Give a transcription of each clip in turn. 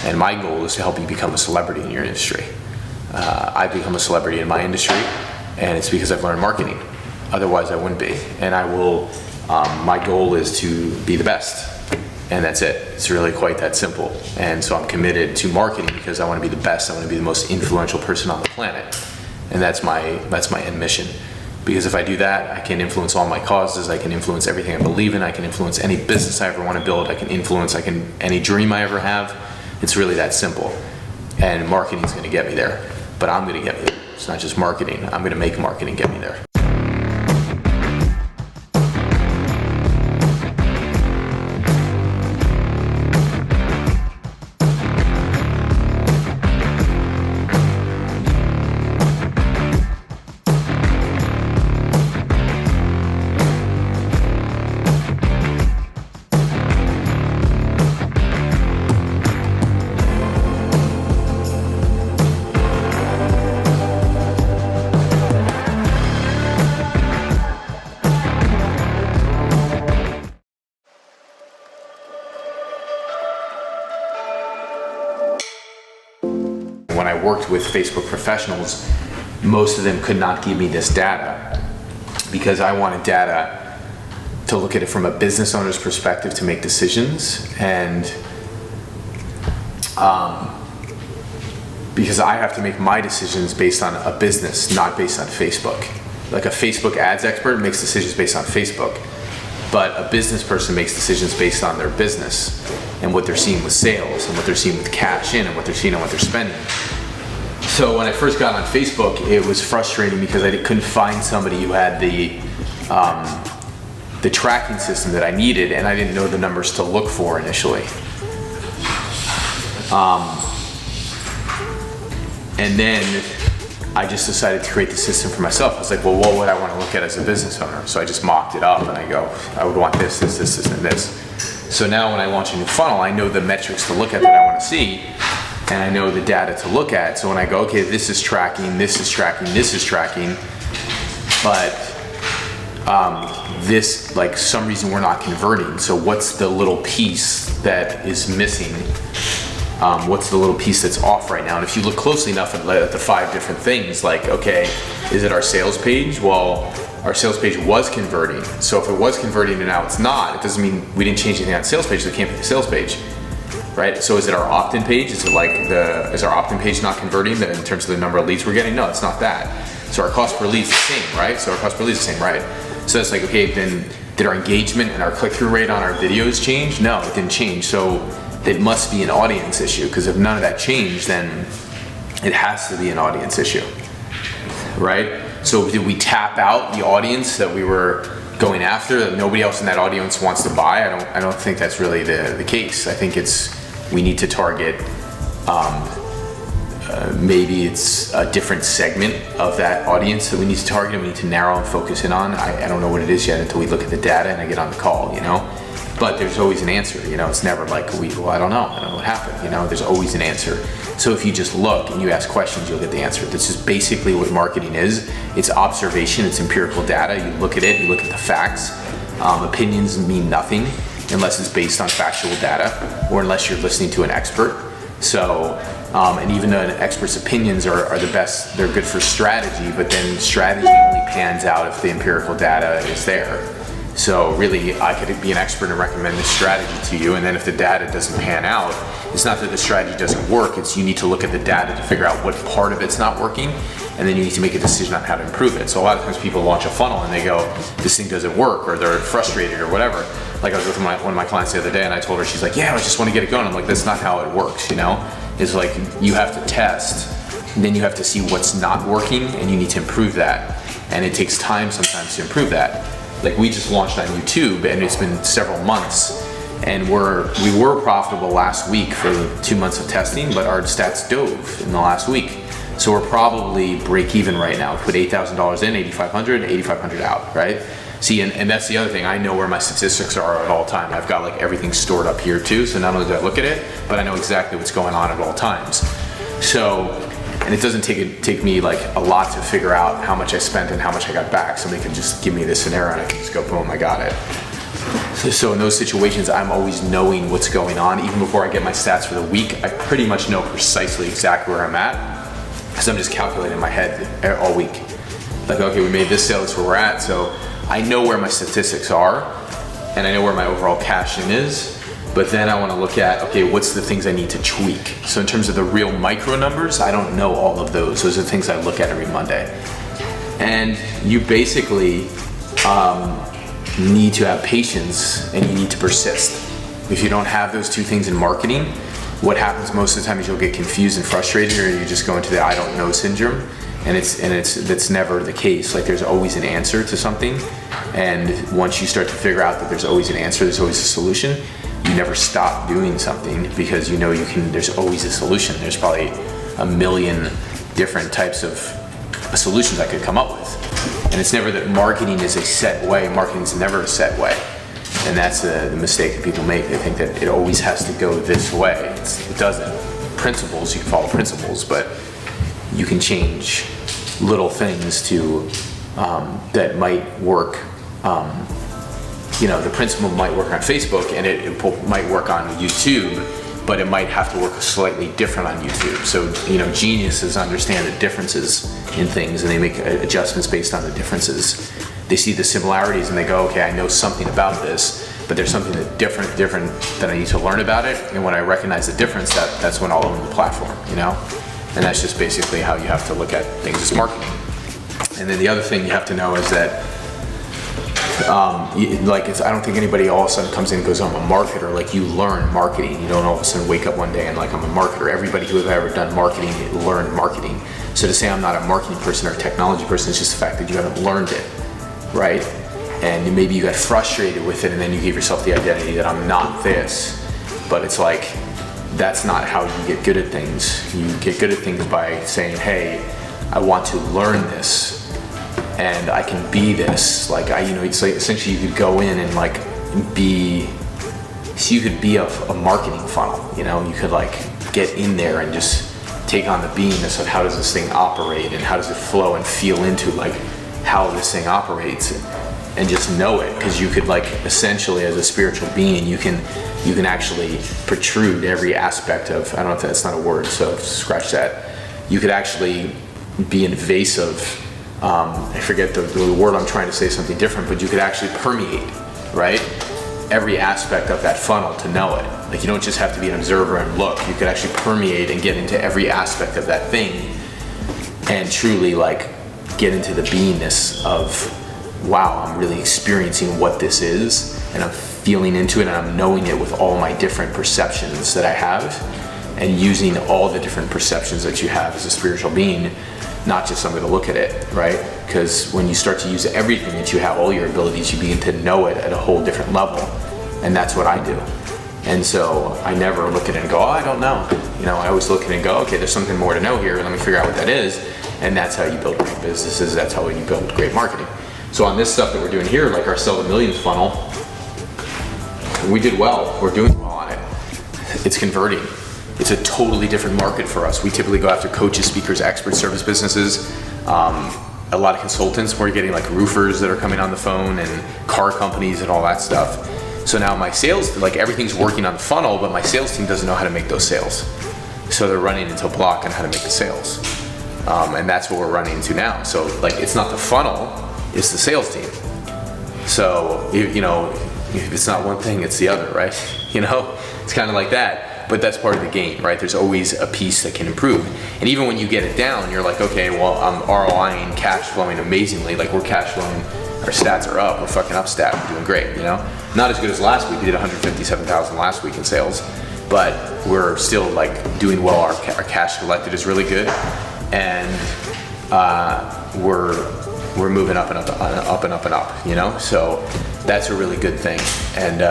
And my goal is to help you become a celebrity in your industry. I've become a celebrity in my industry, and it's because I've learned marketing. Otherwise, I wouldn't be. And I will, my goal is to be the best. And that's it. It's really quite that simple. And so I'm committed to marketing because I want to be the best. I want to be the most influential person on the planet. And that's my end mission. Because if I do that, I can influence all my causes. I can influence everything I believe in. I can influence any business I ever want to build. I can influence any dream I ever have. It's really that simple. And marketing is going to get me there. But I'm going to get me there. It's not just marketing. I'm going to make marketing get me there. When I worked with Facebook professionals, most of them could not give me this data because I wanted data to look at it from a business owner's perspective to make decisions, and because I have to make my decisions based on a business, not based on Facebook. Like a Facebook ads expert makes decisions based on Facebook, but a business person makes decisions based on their business and what they're seeing with sales and what they're seeing with cash in and what they're seeing and what they're spending. So when I first got on Facebook, it was frustrating because I couldn't find somebody who had the tracking system that I needed, and I didn't know the numbers to look for initially. And then I just decided to create the system for myself. I was like, well, what would I want to look at as a business owner? So I just mocked it up and I go, I would want this, this, this, this, and this. So now when I launch a new funnel, I know the metrics to look at that I want to see, and I know the data to look at. So when I go, okay, this is tracking, this is tracking, this is tracking, but this, like, some reason we're not converting. So what's the little piece that is missing? What's the little piece that's off right now? And if you look closely enough at the 5 different things, like, okay, is it our sales page? Well, our sales page was converting. So if it was converting and now it's not, it doesn't mean we didn't change anything on sales page, so we can't pick the sales page, right? So is it our opt-in page? Is it like is our opt-in page not converting in terms of the number of leads we're getting? No, it's not that. So our cost per lead is the same, right? So our cost per lead is the same, right? So it's like, okay, then did our engagement and our click-through rate on our videos change? No, it didn't change. So it must be an audience issue, because if none of that changed, then it has to be an audience issue, right? So did we tap out the audience that we were going after, that nobody else in that audience wants to buy? I don't think that's really the case. I think we need to target, maybe it's a different segment of that audience that we need to target and we need to narrow and focus in on. I don't know what it is yet until we look at the data and I get on the call, you know? But there's always an answer, you know? It's never like, well, I don't know what happened, you know? There's always an answer. So if you just look and you ask questions, you'll get the answer. This is basically what marketing is. It's observation, it's empirical data. You look at it, you look at the facts. Opinions mean nothing unless it's based on factual data or unless you're listening to an expert. So, and even though an expert's opinions are the best, they're good for strategy, but then strategy only pans out if the empirical data is there. So really, I could be an expert and recommend this strategy to you, and then if the data doesn't pan out, it's not that the strategy doesn't work, it's you need to look at the data to figure out what part of it's not working, and then you need to make a decision on how to improve it. So a lot of times people launch a funnel and they go, this thing doesn't work, or they're frustrated or whatever. Like I was with one of my clients the other day and I told her, she's like, yeah, I just want to get it going. I'm like, that's not how it works, you know? It's like, you have to test, and then you have to see what's not working, and you need to improve that. And it takes time sometimes to improve that. Like we just launched on YouTube and it's been several months, and we were profitable last week for the 2 months of testing, but our stats dove in the last week. So we're probably break even right now. Put $8,000 in, $8,500 out, right? See, and that's the other thing. I know where my statistics are at all time. I've got like everything stored up here too. So not only do I look at it, but I know exactly what's going on at all times. So, and it doesn't take me like a lot to figure out how much I spent and how much I got back. Somebody can just give me this scenario and I can just go, boom, I got it. So in those situations, I'm always knowing what's going on. Even before I get my stats for the week, I pretty much know precisely exactly where I'm at, because I'm just calculating in my head all week. Like, okay, we made this sale, that's where we're at. So I know where my statistics are, and I know where my overall cash in is. But then I want to look at, okay, what's the things I need to tweak? So in terms of the real micro numbers, I don't know all of those. Those are the things I look at every Monday. And you basically need to have patience, and you need to persist. If you don't have those two things in marketing, what happens most of the time is you'll get confused and frustrated, or you just go into the I don't know syndrome. And that's never the case. Like, there's always an answer to something. And once you start to figure out that there's always an answer, there's always a solution, you never stop doing something, because you know there's always a solution. There's probably a million different types of solutions I could come up with. And it's never that marketing is a set way. Marketing is never a set way. And that's the mistake that people make. They think that it always has to go this way. It doesn't. Principles, you can follow principles, but you can change little things to that might work. The principle might work on Facebook, and it might work on YouTube, but it might have to work slightly different on YouTube. So, geniuses understand the differences in things, and they make adjustments based on the differences. They see the similarities and they go, okay, I know something about this, but there's something that different that I need to learn about it. And when I recognize the difference, that's when I'll own the platform, And that's just basically how you have to look at things as marketing. And then the other thing you have to know is that I don't think anybody all of a sudden comes in and goes, I'm a marketer. Like, you learn marketing. You don't all of a sudden wake up one day and I'm a marketer. Everybody who has ever done marketing learned marketing. So to say I'm not a marketing person or a technology person is just the fact that you haven't learned it, right? And maybe you got frustrated with it, and then you gave yourself the identity that I'm not this. But it's like, that's not how you get good at things. You get good at things by saying, hey, I want to learn this, and I can be this. Like, it's like, essentially you could go in and you could be a marketing funnel, you could get in there and just take on the beingness of how does this thing operate, and how does it flow, and feel into how this thing operates, and just know it. Because you could essentially, as a spiritual being, you can actually protrude every aspect of, I don't know if that's not a word, so scratch that. You could actually be invasive. I forget the word I'm trying to say, something different, but you could actually permeate, right? Every aspect of that funnel to know it. You don't just have to be an observer and look. You could actually permeate and get into every aspect of that thing, and truly get into the beingness of, wow, I'm really experiencing what this is, and I'm feeling into it, and I'm knowing it with all my different perceptions that I have, and using all the different perceptions that you have as a spiritual being, not just somebody to look at it, right? Because when you start to use everything that you have, all your abilities, you begin to know it at a whole different level. And that's what I do. And so I never look at it and go, oh, I don't know. I always look at it and go, okay, there's something more to know here. Let me figure out what that is. And that's how you build great businesses. That's how you build great marketing. So on this stuff that we're doing here, like our Sell the Millions funnel, we did well. We're doing well on it. It's converting. It's a totally different market for us. We typically go after coaches, speakers, expert service businesses, a lot of consultants. We're getting roofers that are coming on the phone, and car companies and all that stuff. So now my sales, everything's working on the funnel, but my sales team doesn't know how to make those sales. So they're running into a block on how to make the sales. And that's what we're running into now. So it's not the funnel, it's the sales team. So, if it's not one thing, it's the other, right? It's kind of like that. But that's part of the game, right? There's always a piece that can improve. And even when you get it down, you're like, okay, well, I'm ROIing, cash flowing amazingly. We're cash flowing, our stats are up, we're fucking up stat, we're doing great, Not as good as last week. We did 157,000 last week in sales, but we're still doing well. Our cash collected is really good, and we're moving up and up and up and up, So that's a really good thing. And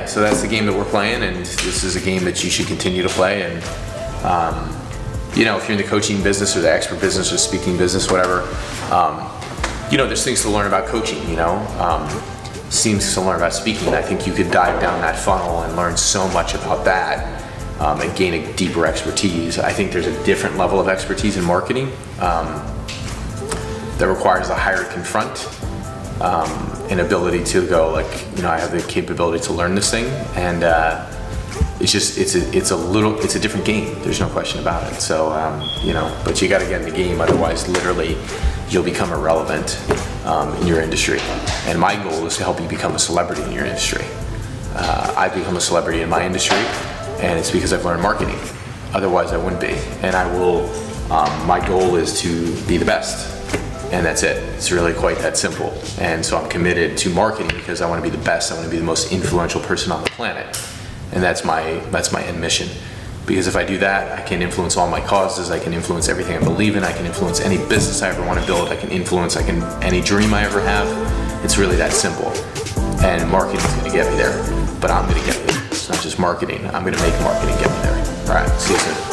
so that's the game that we're playing, and this is a game that you should continue to play. And if you're in the coaching business or the expert business or speaking business, whatever, there's things to learn about coaching, things to learn about speaking. I think you could dive down that funnel and learn so much about that, and gain a deeper expertise. I think there's a different level of expertise in marketing that requires a higher confront. an ability to go like, I have the capability to learn this thing, and it's a different game. There's no question about it. So, but you got to get in the game, otherwise literally you'll become irrelevant in your industry. And my goal is to help you become a celebrity in your industry. I've become a celebrity in my industry, and it's because I've learned marketing. Otherwise I wouldn't be. And I will, my goal is to be the best. And that's it. It's really quite that simple. And so I'm committed to marketing because I want to be the best. I want to be the most influential person on the planet. And that's my end mission. Because if I do that, I can influence all my causes. I can influence everything I believe in. I can influence any business I ever want to build. I can influence any dream I ever have. It's really that simple. And marketing is going to get me there. But I'm going to get there. It's not just marketing. I'm going to make marketing get me there. All right. See you soon.